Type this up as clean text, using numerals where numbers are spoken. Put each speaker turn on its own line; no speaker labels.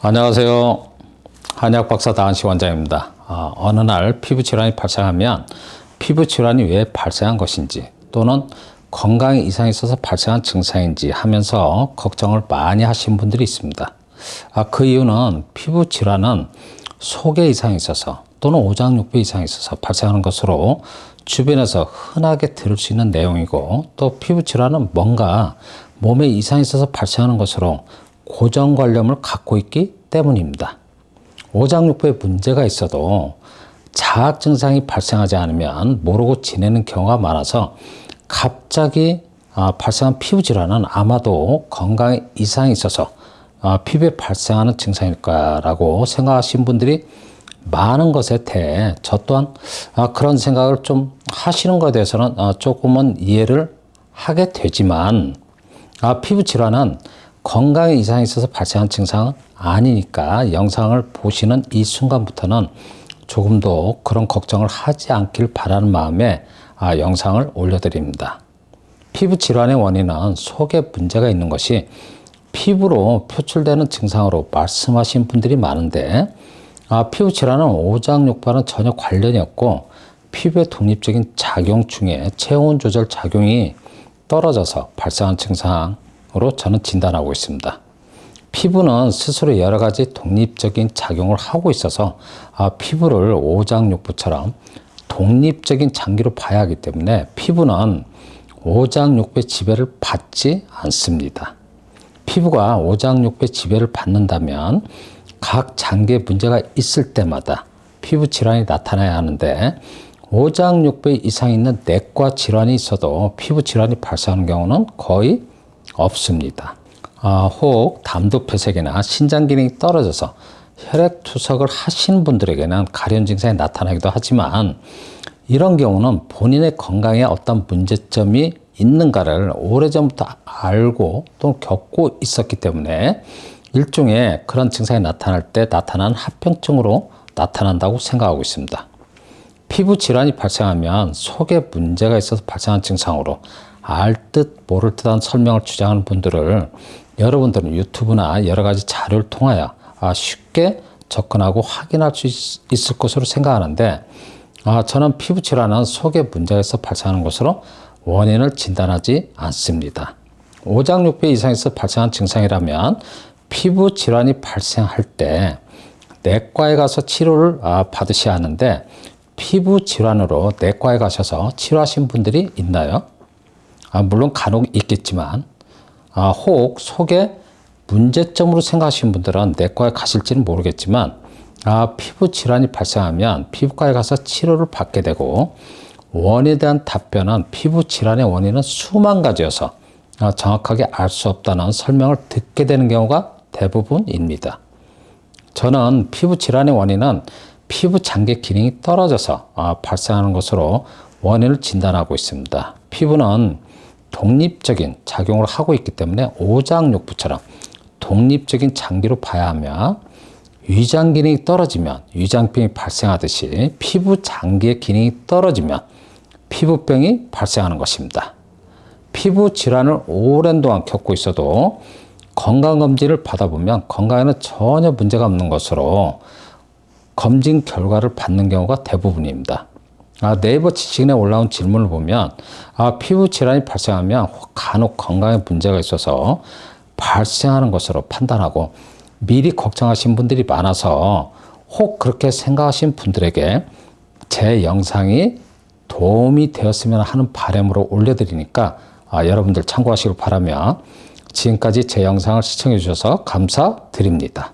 안녕하세요. 한의학박사 다한식 원장입니다. 어느 날 피부 질환이 발생하면 피부 질환이 왜 발생한 것인지 또는 건강에 이상이 있어서 발생한 증상인지 하면서 걱정을 많이 하신 분들이 있습니다. 그 이유는 피부 질환은 속에 이상이 있어서 또는 오장육부에 이상이 있어서 발생하는 것으로 주변에서 흔하게 들을 수 있는 내용이고, 또 피부 질환은 뭔가 몸에 이상이 있어서 발생하는 것으로 고정관념을 갖고 있기 때문입니다. 오장육부에 문제가 있어도 자아 증상이 발생하지 않으면 모르고 지내는 경우가 많아서 갑자기 발생한 피부 질환은 아마도 건강에 이상이 있어서 피부에 발생하는 증상일 거라고 생각하신 분들이 많은 것에 대해 저 또한 그런 생각을 좀 하시는 것에 대해서는 조금은 이해를 하게 되지만, 피부 질환은 건강에 이상이 있어서 발생한 증상은 아니니까 영상을 보시는 이 순간부터는 조금도 그런 걱정을 하지 않길 바라는 마음에 영상을 올려드립니다. 피부 질환의 원인은 속에 문제가 있는 것이 피부로 표출되는 증상으로 말씀하신 분들이 많은데, 피부 질환은 오장육부와는 전혀 관련이 없고 피부의 독립적인 작용 중에 체온 조절 작용이 떨어져서 발생한 증상으로 저는 진단하고 있습니다. 피부는 스스로 여러 가지 독립적인 작용을 하고 있어서 피부를 오장육부처럼 독립적인 장기로 봐야 하기 때문에 피부는 오장육부의 지배를 받지 않습니다. 피부가 오장육부의 지배를 받는다면 각 장기에 문제가 있을 때마다 피부 질환이 나타나야 하는데, 오장육부에 이상이 있는 내과 질환이 있어도 피부 질환이 발생하는 경우는 거의 없습니다. 혹 담도 폐색이나 신장 기능이 떨어져서 혈액 투석을 하신 분들에게는 가려운 증상이 나타나기도 하지만, 이런 경우는 본인의 건강에 어떤 문제점이 있는가를 오래전부터 알고 또 겪고 있었기 때문에 일종의 그런 증상이 나타날 때 나타난 합병증으로 나타난다고 생각하고 있습니다. 피부 질환이 발생하면 속에 문제가 있어서 발생한 증상으로 알 듯 모를 듯한 설명을 주장하는 분들을 여러분들은 유튜브나 여러 가지 자료를 통하여 쉽게 접근하고 확인할 수 있을 것으로 생각하는데, 저는 피부 질환은 속에 문제가 있어 발생하는 것으로 원인을 진단하지 않습니다. 오장육부에 이상이 있어 발생한 증상이라면 피부 질환이 발생할 때 내과에 가서 치료를 받으셔야 하는데, 피부 질환으로 내과에 가셔서 치료하신 분들이 있나요? 물론 간혹 있겠지만, 혹 속에 문제점으로 생각하시는 분들은 내과에 가실지는 모르겠지만, 피부 질환이 발생하면 피부과에 가서 치료를 받게 되고, 원인에 대한 답변은 피부 질환의 원인은 수만 가지여서 정확하게 알 수 없다는 설명을 듣게 되는 경우가 대부분입니다. 저는 피부 질환의 원인은 피부 장기 기능이 떨어져서 발생하는 것으로 원인을 진단하고 있습니다. 피부는 독립적인 작용을 하고 있기 때문에 오장육부처럼 독립적인 장기로 봐야 하며, 위장 기능이 떨어지면 위장병이 발생하듯이 피부 장기의 기능이 떨어지면 피부병이 발생하는 것입니다. 피부 질환을 오랜 동안 겪고 있어도 건강검진을 받아보면 건강에는 전혀 문제가 없는 것으로 검진 결과를 받는 경우가 대부분입니다. 네이버 지식인에 올라온 질문을 보면 피부 질환이 발생하면 간혹 건강에 문제가 있어서 발생하는 것으로 판단하고 미리 걱정하신 분들이 많아서, 혹 그렇게 생각하신 분들에게 제 영상이 도움이 되었으면 하는 바람으로 올려드리니까 여러분들 참고하시길 바라며, 지금까지 제 영상을 시청해 주셔서 감사드립니다.